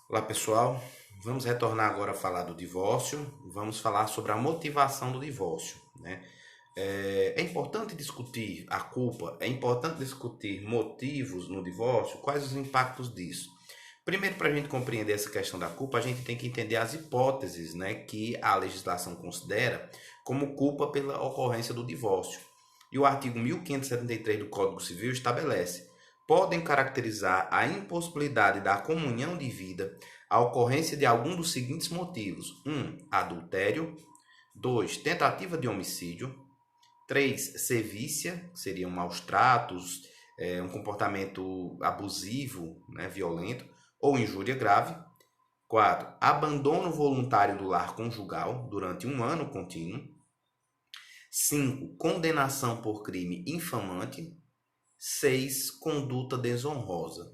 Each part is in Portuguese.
Olá pessoal, vamos retornar agora a falar do divórcio, vamos falar sobre a motivação do divórcio, né? É importante discutir a culpa, é importante discutir motivos no divórcio, quais os impactos disso. Primeiro, para a gente compreender essa questão da culpa, a gente tem que entender as hipóteses, né, que a legislação considera como culpa pela ocorrência do divórcio. E o artigo 1573 do Código Civil estabelece: podem caracterizar a impossibilidade da comunhão de vida a ocorrência de algum dos seguintes motivos: adultério; 2, tentativa de homicídio; 3, sevícia, que seriam maus tratos, um comportamento abusivo, né, violento, ou injúria grave; 4, abandono voluntário do lar conjugal durante um ano contínuo; 5, condenação por crime infamante; 6, conduta desonrosa.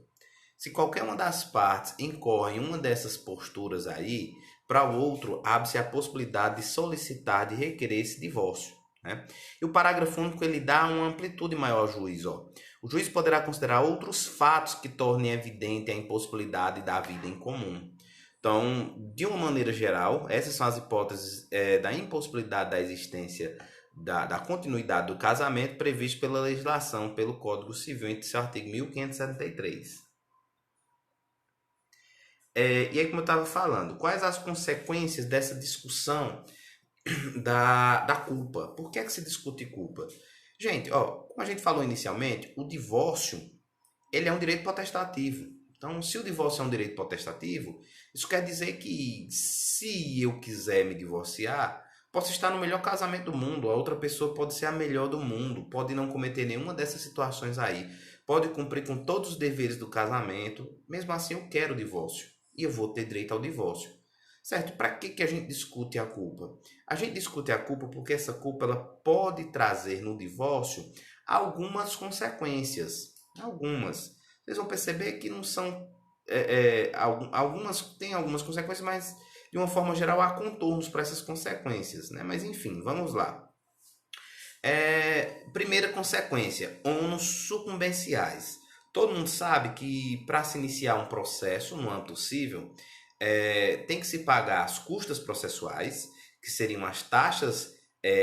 Se qualquer uma das partes incorre em uma dessas posturas aí, para o outro abre-se a possibilidade de solicitar, de requerer esse divórcio, né? E o parágrafo único ele dá uma amplitude maior ao juiz. Ó. O juiz poderá considerar outros fatos que tornem evidente a impossibilidade da vida em comum. Então, de uma maneira geral, essas são as hipóteses da impossibilidade da existência da continuidade do casamento previsto pela legislação, pelo Código Civil, entre seu artigo 1573. E aí, como eu estava falando, quais as consequências dessa discussão da culpa? Por que é que se discute culpa? Gente, ó, como a gente falou inicialmente, o divórcio ele é um direito potestativo. Então, se o divórcio é um direito potestativo, isso quer dizer que se eu quiser me divorciar, posso estar no melhor casamento do mundo, a outra pessoa pode ser a melhor do mundo, pode não cometer nenhuma dessas situações aí, pode cumprir com todos os deveres do casamento, mesmo assim eu quero o divórcio e eu vou ter direito ao divórcio. Certo? Para que a gente discute a culpa? A gente discute a culpa porque essa culpa ela pode trazer no divórcio algumas consequências. Algumas. Vocês vão perceber que não são. Algumas têm algumas consequências, mas de uma forma geral há contornos para essas consequências. Né? Mas enfim, vamos lá. Primeira consequência: ônus sucumbenciais. Todo mundo sabe que para se iniciar um processo no âmbito civil, tem que se pagar as custas processuais, que seriam as taxas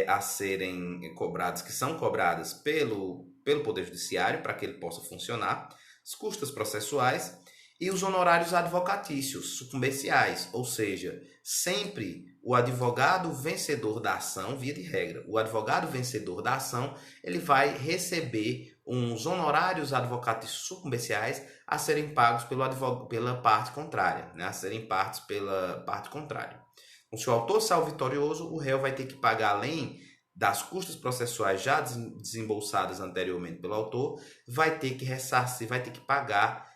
a serem cobradas, que são cobradas pelo Poder Judiciário para que ele possa funcionar, as custas processuais e os honorários advocatícios sucumbenciais, ou seja, sempre o advogado vencedor da ação, via de regra, o advogado vencedor da ação, ele vai receber uns honorários advocatícios sucumbenciais a serem pagos pela parte contrária, né? A serem pagos pela parte contrária. Então, se o autor sai vitorioso, o réu vai ter que pagar, além das custas processuais já desembolsadas anteriormente pelo autor, vai ter que ressarcir, vai ter que pagar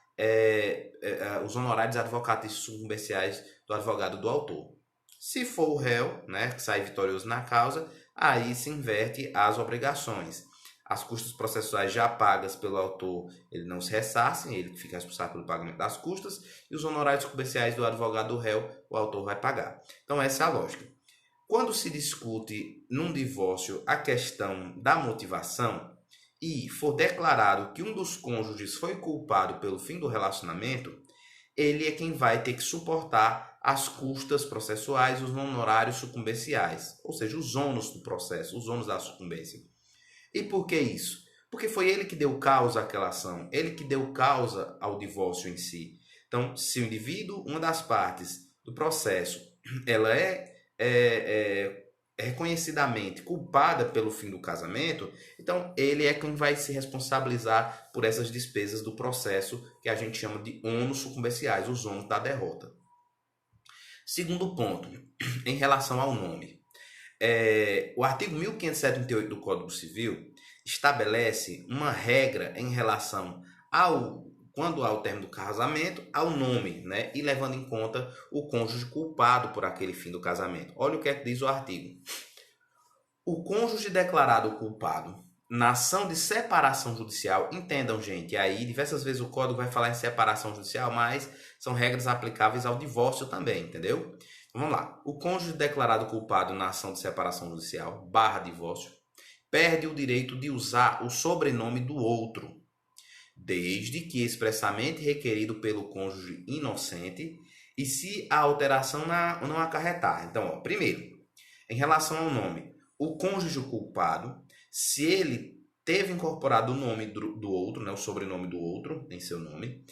os honorários advocatícios sucumbenciais do advogado do autor. Se for o réu, né, que sai vitorioso na causa, aí se inverte as obrigações. As custas processuais já pagas pelo autor, ele não se ressarcem, ele fica responsável pelo pagamento das custas, e os honorários sucumbenciais do advogado do réu, o autor vai pagar. Então essa é a lógica. Quando se discute num divórcio a questão da motivação, e for declarado que um dos cônjuges foi culpado pelo fim do relacionamento, ele é quem vai ter que suportar as custas processuais, os honorários sucumbenciais, ou seja, os ônus do processo, os ônus da sucumbência. E por que isso? Porque foi ele que deu causa àquela ação, ele que deu causa ao divórcio em si. Então, se o indivíduo, uma das partes do processo, ela é reconhecidamente culpada pelo fim do casamento, então ele é quem vai se responsabilizar por essas despesas do processo que a gente chama de ônus sucumbenciais, os ônus da derrota. Segundo ponto, em relação ao nome. O artigo 1578 do Código Civil estabelece uma regra em relação quando há o término do casamento, ao nome, né? E levando em conta o cônjuge culpado por aquele fim do casamento. Olha o que é que diz o artigo. O cônjuge declarado culpado na ação de separação judicial, entendam, gente, aí diversas vezes o código vai falar em separação judicial, mas são regras aplicáveis ao divórcio também, entendeu? Então, vamos lá. O cônjuge declarado culpado na ação de separação judicial, divórcio, perde o direito de usar o sobrenome do outro, desde que expressamente requerido pelo cônjuge inocente e se a alteração não acarretar. Então, ó, primeiro, em relação ao nome, o cônjuge culpado, se ele teve incorporado o nome do outro, né, o sobrenome do outro em seu nome,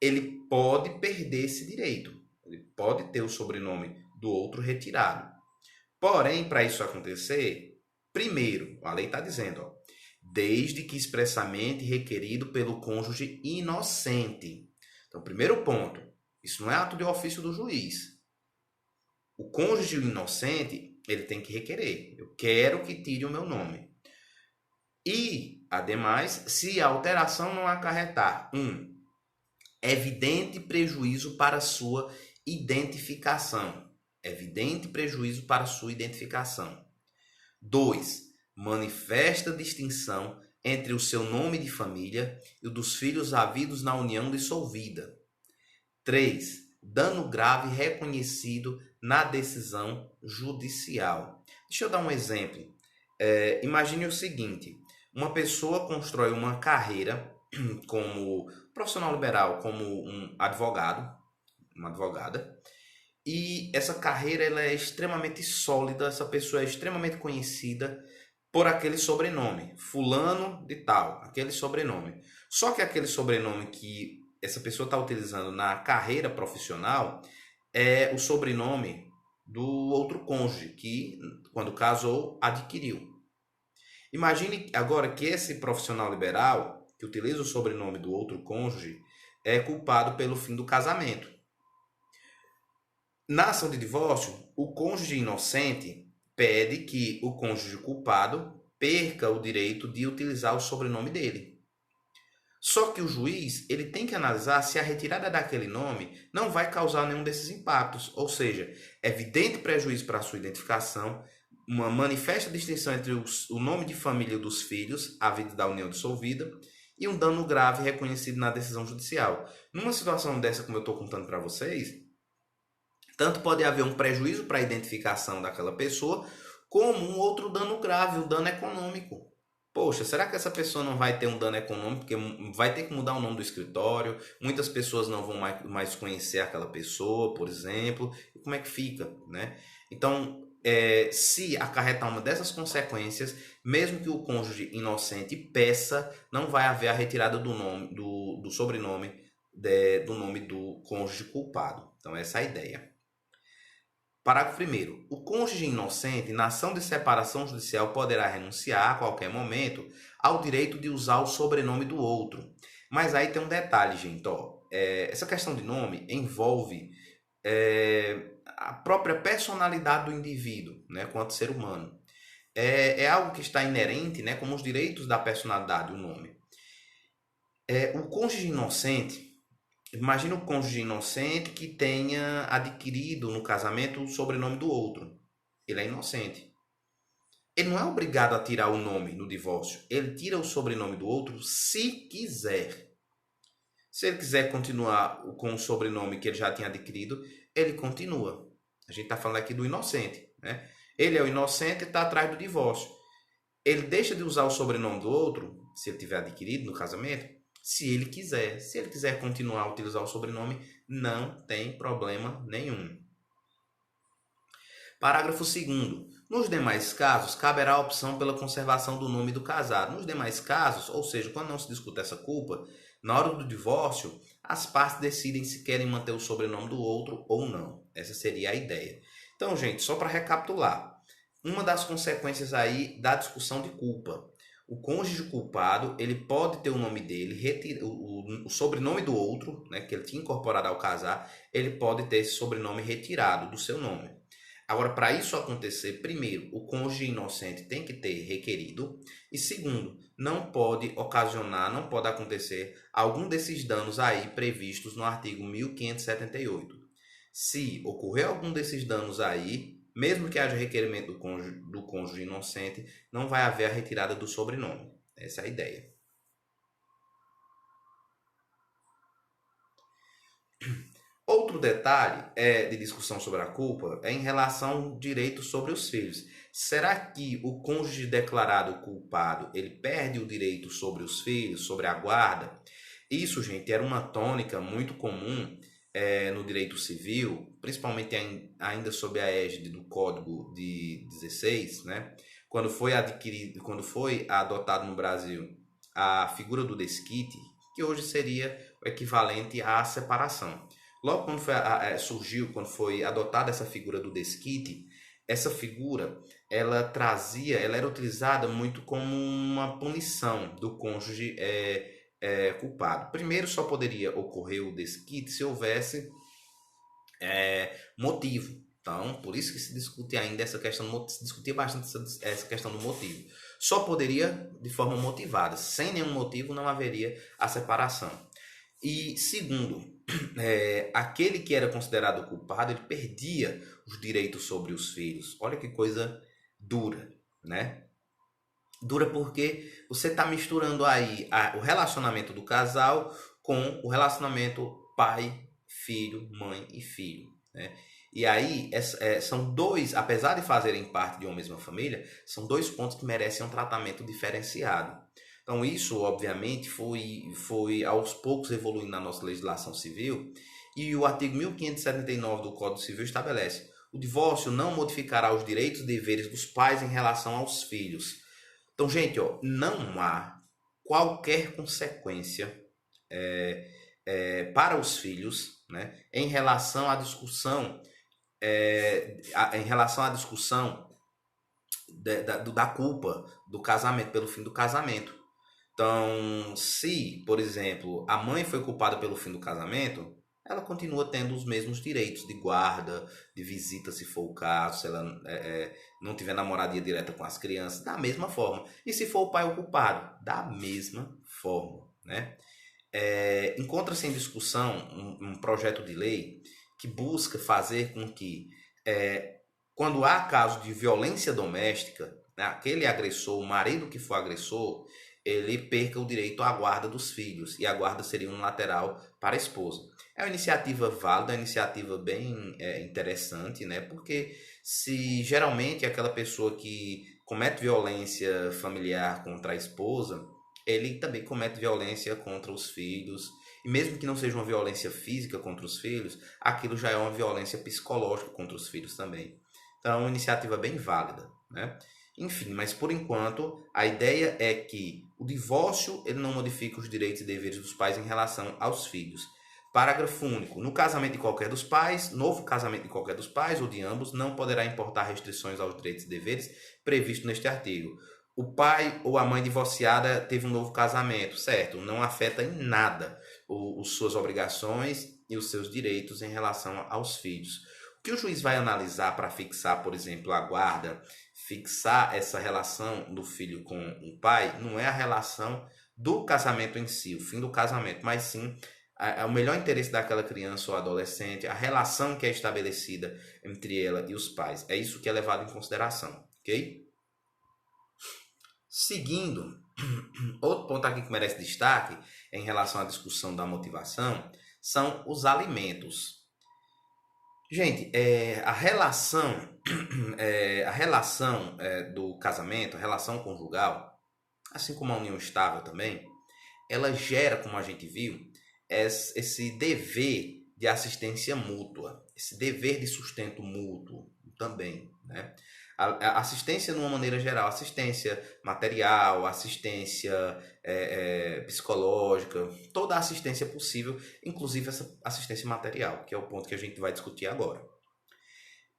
ele pode perder esse direito. Ele pode ter o sobrenome do outro retirado. Porém, para isso acontecer, primeiro, a lei está dizendo, ó, desde que expressamente requerido pelo cônjuge inocente. Então, primeiro ponto, isso não é ato de ofício do juiz. O cônjuge inocente, ele tem que requerer. Eu quero que tire o meu nome. E, ademais, se a alteração não acarretar, evidente prejuízo para sua identificação. Evidente prejuízo para sua identificação. 2. Manifesta distinção entre o seu nome de família e o dos filhos havidos na união dissolvida. 3. Dano grave reconhecido na decisão judicial. Deixa eu dar um exemplo. Imagine o seguinte: uma pessoa constrói uma carreira como profissional liberal, como um advogado, uma advogada, e essa carreira ela é extremamente sólida, essa pessoa é extremamente conhecida por aquele sobrenome, fulano de tal, aquele sobrenome. Só que aquele sobrenome que essa pessoa está utilizando na carreira profissional é o sobrenome do outro cônjuge, que quando casou adquiriu. Imagine agora que esse profissional liberal, que utiliza o sobrenome do outro cônjuge, é culpado pelo fim do casamento. Na ação de divórcio, o cônjuge inocente pede que o cônjuge culpado perca o direito de utilizar o sobrenome dele. Só que o juiz ele tem que analisar se a retirada daquele nome não vai causar nenhum desses impactos, ou seja, evidente prejuízo para a sua identificação, uma manifesta distinção entre o nome de família dos filhos, havidos da união dissolvida, e um dano grave reconhecido na decisão judicial. Numa situação dessa, como eu estou contando para vocês, tanto pode haver um prejuízo para a identificação daquela pessoa, como um outro dano grave, um dano econômico. Poxa, será que essa pessoa não vai ter um dano econômico? Porque vai ter que mudar o nome do escritório, muitas pessoas não vão mais conhecer aquela pessoa, por exemplo. E como é que fica, né? Então, se acarretar uma dessas consequências, mesmo que o cônjuge inocente peça, não vai haver a retirada do nome, do sobrenome, do nome do cônjuge culpado. Então, essa é a ideia. Parágrafo 1º. O cônjuge inocente, na ação de separação judicial, poderá renunciar a qualquer momento ao direito de usar o sobrenome do outro. Mas aí tem um detalhe, gente. Essa questão de nome envolve a própria personalidade do indivíduo, né, quanto ser humano. É algo que está inerente, né, como os direitos da personalidade, o nome. O cônjuge inocente, imagina o cônjuge inocente que tenha adquirido no casamento o sobrenome do outro. Ele é inocente. Ele não é obrigado a tirar o nome no divórcio. Ele tira o sobrenome do outro se quiser. Se ele quiser continuar com o sobrenome que ele já tinha adquirido, ele continua. A gente está falando aqui do inocente, né? Ele é o inocente e está atrás do divórcio. Ele deixa de usar o sobrenome do outro, se ele tiver adquirido no casamento, se ele quiser. Se ele quiser continuar a utilizar o sobrenome, não tem problema nenhum. Parágrafo 2º. Nos demais casos, caberá a opção pela conservação do nome do casado. Nos demais casos, ou seja, quando não se discute essa culpa, na hora do divórcio, as partes decidem se querem manter o sobrenome do outro ou não. Essa seria a ideia. Então, gente, só para recapitular, uma das consequências aí da discussão de culpa. O cônjuge culpado, ele pode ter o nome dele, o sobrenome do outro, né, que ele tinha incorporado ao casar, ele pode ter esse sobrenome retirado do seu nome. Agora, para isso acontecer, primeiro, o cônjuge inocente tem que ter requerido, e segundo, não pode acontecer algum desses danos aí previstos no artigo 1578. Se ocorrer algum desses danos aí, mesmo que haja requerimento do cônjuge inocente, não vai haver a retirada do sobrenome. Essa é a ideia. Outro detalhe de discussão sobre a culpa é em relação ao direito sobre os filhos. Será que o cônjuge declarado culpado ele perde o direito sobre os filhos, sobre a guarda? Isso, gente, era uma tônica muito comum no direito civil, principalmente ainda sob a égide do Código de 16, né? Quando foi adotado no Brasil a figura do desquite, que hoje seria o equivalente à separação. Logo quando surgiu, quando foi adotada essa figura do desquite, essa figura ela era utilizada muito como uma punição do cônjuge culpado. Primeiro, só poderia ocorrer o desquite se houvesse motivo. Então, por isso que se discute ainda essa questão, se discutia bastante essa questão do motivo. Só poderia de forma motivada. Sem nenhum motivo não haveria a separação. E segundo, aquele que era considerado culpado, ele perdia os direitos sobre os filhos. Olha que coisa dura, né? Dura porque você está misturando aí o relacionamento do casal com o relacionamento pai, filho, mãe e filho, né? E aí são dois, apesar de fazerem parte de uma mesma família, são dois pontos que merecem um tratamento diferenciado. Então isso, obviamente, foi aos poucos evoluindo na nossa legislação civil, e o artigo 1579 do Código Civil estabelece: o divórcio não modificará os direitos e deveres dos pais em relação aos filhos. Então, gente, não há qualquer consequência para os filhos, né, em relação à discussão da culpa do casamento, pelo fim do casamento. Então, se, por exemplo, a mãe foi culpada pelo fim do casamento, ela continua tendo os mesmos direitos de guarda, de visita, se for o caso, se ela não tiver namoradia direta com as crianças, da mesma forma. E se for o pai o culpado, da mesma forma, né? Encontra-se em discussão um projeto de lei que busca fazer com que, quando há caso de violência doméstica, né, aquele agressor, o marido que for agressor, ele perca o direito à guarda dos filhos, e a guarda seria unilateral para a esposa. É uma iniciativa válida, é uma iniciativa bem interessante, né? Porque se geralmente aquela pessoa que comete violência familiar contra a esposa, ele também comete violência contra os filhos, e mesmo que não seja uma violência física contra os filhos, aquilo já é uma violência psicológica contra os filhos também. Então é uma iniciativa bem válida, né? Enfim, mas por enquanto a ideia é que o divórcio ele não modifica os direitos e deveres dos pais em relação aos filhos. Parágrafo único. No casamento de qualquer dos pais, novo casamento de qualquer dos pais ou de ambos, não poderá importar restrições aos direitos e deveres previstos neste artigo. O pai ou a mãe divorciada teve um novo casamento, certo? Não afeta em nada suas obrigações e os seus direitos em relação aos filhos. O que o juiz vai analisar para fixar, por exemplo, a guarda, fixar essa relação do filho com o pai, não é a relação do casamento em si, o fim do casamento, mas sim o melhor interesse daquela criança ou adolescente, a relação que é estabelecida entre ela e os pais. É isso que é levado em consideração, ok? Seguindo, outro ponto aqui que merece destaque em relação à discussão da motivação são os alimentos. Gente, a relação do casamento, a relação conjugal, assim como a união estável também, ela gera, como a gente viu, esse dever de assistência mútua, esse dever de sustento mútuo também, né? A assistência, de uma maneira geral, assistência material, assistência psicológica, toda a assistência possível, inclusive essa assistência material, que é o ponto que a gente vai discutir agora.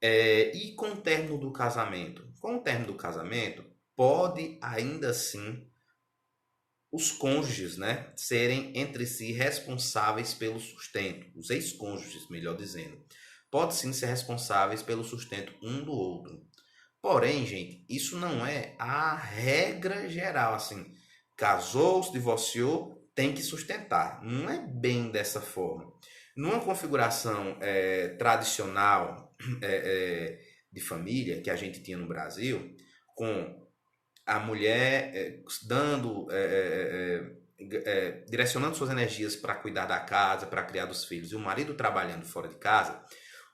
E com o término do casamento? Com o término do casamento, pode ainda assim os cônjuges, né, serem entre si responsáveis pelo sustento, os ex-cônjuges, melhor dizendo, podem sim ser responsáveis pelo sustento um do outro. Porém, gente, isso não é a regra geral, assim, casou, se divorciou, tem que sustentar. Não é bem dessa forma. Numa configuração tradicional de família que a gente tinha no Brasil, com a mulher direcionando suas energias para cuidar da casa, para criar os filhos, e o marido trabalhando fora de casa,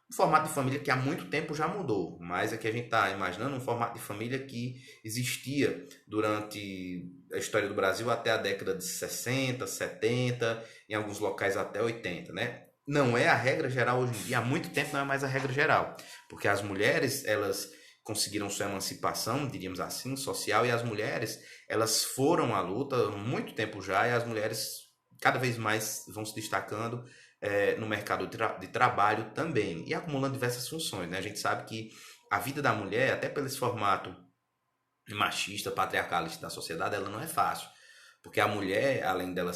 um formato de família que há muito tempo já mudou, mas é que a gente está imaginando um formato de família que existia durante a história do Brasil até a década de 60, 70, em alguns locais até 80, né? não é a regra geral hoje em dia, há muito tempo não é mais a regra geral, porque as mulheres, elas conseguiram sua emancipação, diríamos assim, social, e as mulheres, elas foram à luta há muito tempo já, e as mulheres cada vez mais vão se destacando no mercado de trabalho também, e acumulando diversas funções, né? A gente sabe que a vida da mulher, até pelo esse formato machista, patriarcalista da sociedade, ela não é fácil. Porque a mulher, além dela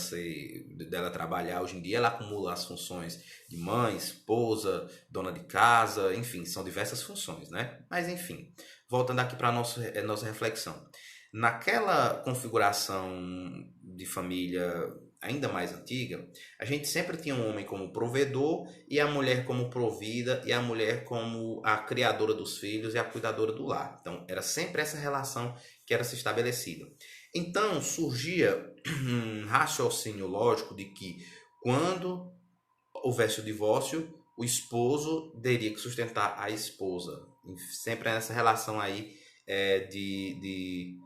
trabalhar hoje em dia, ela acumula as funções de mãe, esposa, dona de casa, enfim, são diversas funções, né? Mas enfim, voltando aqui para a nossa reflexão. Naquela configuração de família ainda mais antiga, a gente sempre tinha um homem como provedor e a mulher como provida e a mulher como a criadora dos filhos e a cuidadora do lar. Então, era sempre essa relação que era se estabelecida. Então surgia um raciocínio lógico de que quando houvesse o divórcio, o esposo teria que sustentar a esposa. Sempre nessa relação aí de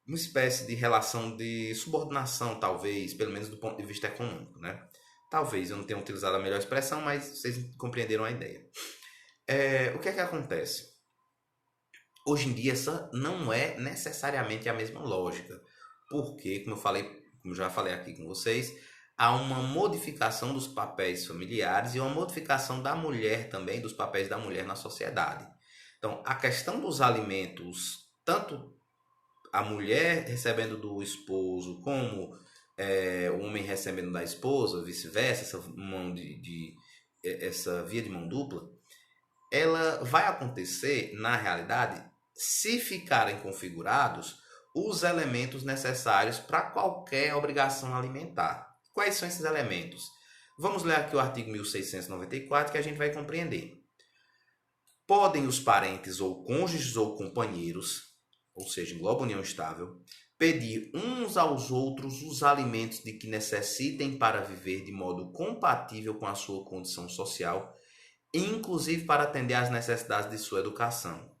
uma espécie de relação de subordinação, talvez, pelo menos do ponto de vista econômico, né? Talvez, eu não tenha utilizado a melhor expressão, mas vocês compreenderam a ideia. O que é que acontece? Hoje em dia, essa não é necessariamente a mesma lógica, porque, como já falei aqui com vocês, há uma modificação dos papéis familiares e uma modificação da mulher também, dos papéis da mulher na sociedade. Então, a questão dos alimentos, tanto a mulher recebendo do esposo, como o homem recebendo da esposa, vice-versa, essa via de mão dupla, ela vai acontecer, na realidade, se ficarem configurados os elementos necessários para qualquer obrigação alimentar. Quais são esses elementos? Vamos ler aqui o artigo 1694 que a gente vai compreender. Podem os parentes ou cônjuges ou companheiros, ou seja, engloba união estável, pedir uns aos outros os alimentos de que necessitem para viver de modo compatível com a sua condição social, inclusive para atender às necessidades de sua educação.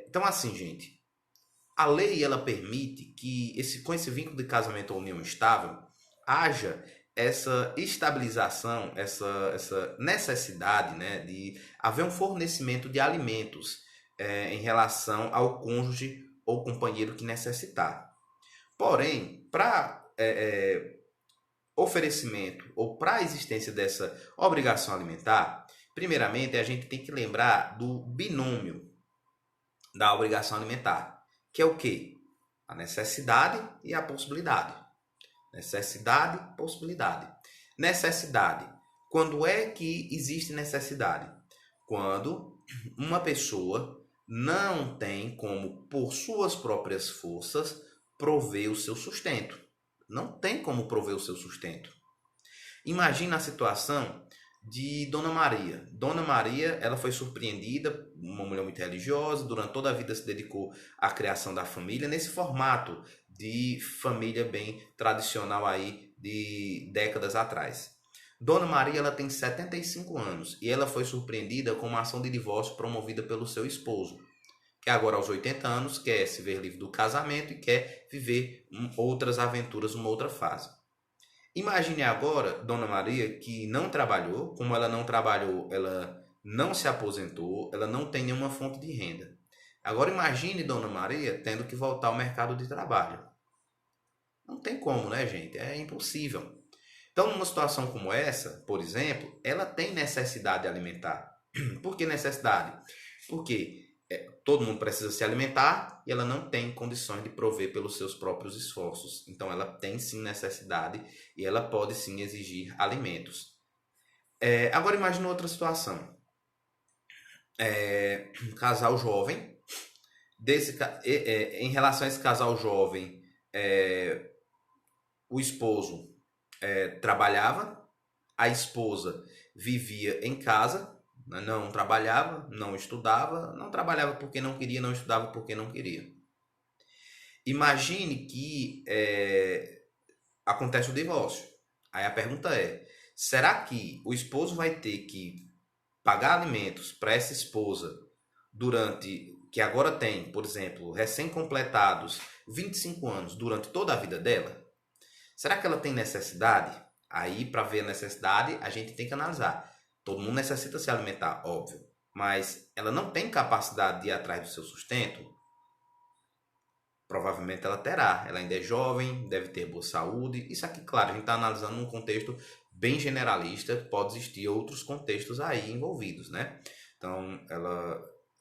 Então, assim, gente, a lei ela permite que com esse vínculo de casamento ou união estável haja essa estabilização, essa necessidade, né, de haver um fornecimento de alimentos em relação ao cônjuge ou companheiro que necessitar. Porém, para oferecimento ou para a existência dessa obrigação alimentar, primeiramente a gente tem que lembrar do binômio da obrigação alimentar, que é o quê? A necessidade e a possibilidade. Necessidade, possibilidade. Necessidade. Quando é que existe necessidade? Quando uma pessoa não tem como, por suas próprias forças, prover o seu sustento. Não tem como prover o seu sustento. Imagina a situação de Dona Maria. Dona Maria, ela foi surpreendida, uma mulher muito religiosa, durante toda a vida se dedicou à criação da família, nesse formato de família bem tradicional aí de décadas atrás. Dona Maria, ela tem 75 anos e ela foi surpreendida com uma ação de divórcio promovida pelo seu esposo, que agora aos 80 anos quer se ver livre do casamento e quer viver outras aventuras numa outra fase. Imagine agora Dona Maria que não trabalhou, como ela não trabalhou, ela não se aposentou, ela não tem nenhuma fonte de renda. Agora imagine Dona Maria tendo que voltar ao mercado de trabalho. Não tem como, né, gente? É impossível. Então, numa situação como essa, por exemplo, ela tem necessidade alimentar. Por que necessidade? Porque todo mundo precisa se alimentar e ela não tem condições de prover pelos seus próprios esforços. Então ela tem sim necessidade e ela pode sim exigir alimentos. Agora imagine outra situação. Um casal jovem, em relação a esse casal jovem, o esposo trabalhava, a esposa vivia em casa, não trabalhava, não estudava, não trabalhava porque não queria, não estudava porque não queria. Imagine que acontece o divórcio. Aí a pergunta é, será que o esposo vai ter que pagar alimentos para essa esposa que agora tem, por exemplo, recém-completados 25 anos, durante toda a vida dela? Será que ela tem necessidade? Aí, para ver a necessidade, a gente tem que analisar. Todo mundo necessita se alimentar, óbvio. Mas ela não tem capacidade de ir atrás do seu sustento? Provavelmente ela terá. Ela ainda é jovem, deve ter boa saúde. Isso aqui, claro, a gente está analisando num contexto bem generalista. Pode existir outros contextos aí envolvidos, né? Então,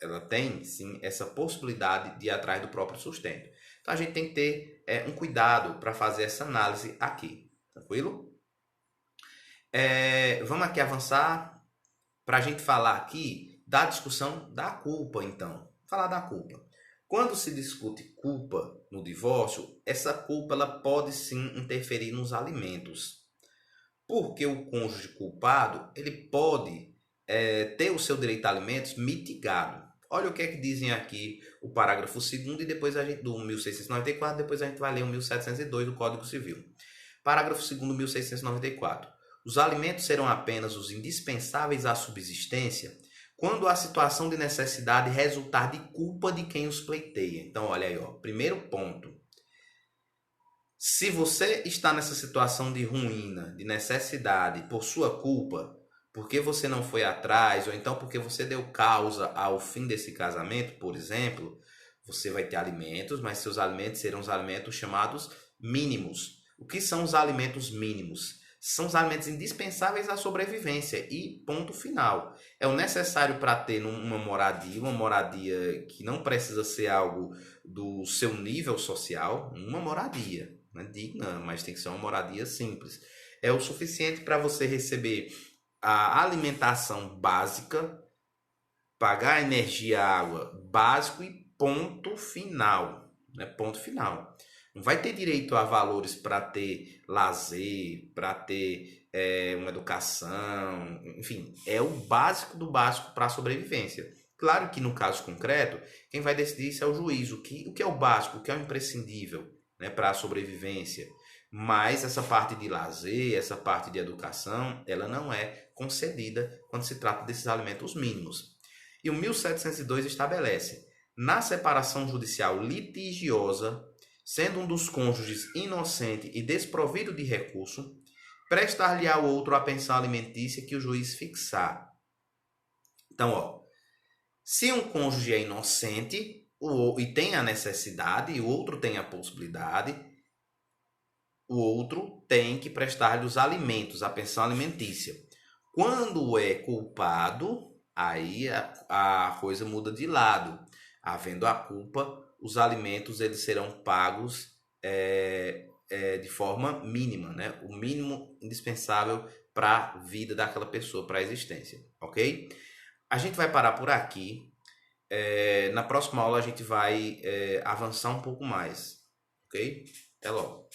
ela tem, sim, essa possibilidade de ir atrás do próprio sustento. Então, a gente tem que ter um cuidado para fazer essa análise aqui. Tranquilo? Vamos aqui avançar para a gente falar aqui da discussão da culpa, então. Falar da culpa. Quando se discute culpa no divórcio, essa culpa ela pode sim interferir nos alimentos. Porque o cônjuge culpado ele pode ter o seu direito a alimentos mitigado. Olha o que é que dizem aqui o parágrafo 2º e depois a gente, do 1694, depois a gente vai ler o 1702 do Código Civil. Parágrafo 2º, 1694. Os alimentos serão apenas os indispensáveis à subsistência quando a situação de necessidade resultar de culpa de quem os pleiteia. Então, olha aí, ó, primeiro ponto. Se você está nessa situação de ruína, de necessidade, por sua culpa, porque você não foi atrás, ou então porque você deu causa ao fim desse casamento, por exemplo, você vai ter alimentos, mas seus alimentos serão os alimentos chamados mínimos. O que são os alimentos mínimos? São os alimentos indispensáveis à sobrevivência e ponto final. É o necessário para ter uma moradia que não precisa ser algo do seu nível social, uma moradia, não é digna, mas tem que ser uma moradia simples. É o suficiente para você receber a alimentação básica, pagar a energia, a água básico e ponto final, né? Ponto final. Não vai ter direito a valores para ter lazer, para ter uma educação, enfim, é o básico do básico para a sobrevivência. Claro que no caso concreto, quem vai decidir isso é o juiz, o que é o básico, o que é o imprescindível, né, para a sobrevivência. Mas essa parte de lazer, essa parte de educação, ela não é concedida quando se trata desses alimentos mínimos. E o 1702 estabelece, na separação judicial litigiosa, sendo um dos cônjuges inocente e desprovido de recurso, prestar-lhe ao outro a pensão alimentícia que o juiz fixar. Então, ó, se um cônjuge é inocente e tem a necessidade e o outro tem a possibilidade, o outro tem que prestar-lhe os alimentos, a pensão alimentícia. Quando é culpado, aí a coisa muda de lado. Havendo a culpa, os alimentos eles serão pagos de forma mínima, né? O mínimo indispensável para a vida daquela pessoa, para a existência, ok? A gente vai parar por aqui. Na próxima aula a gente vai avançar um pouco mais, ok? Até logo.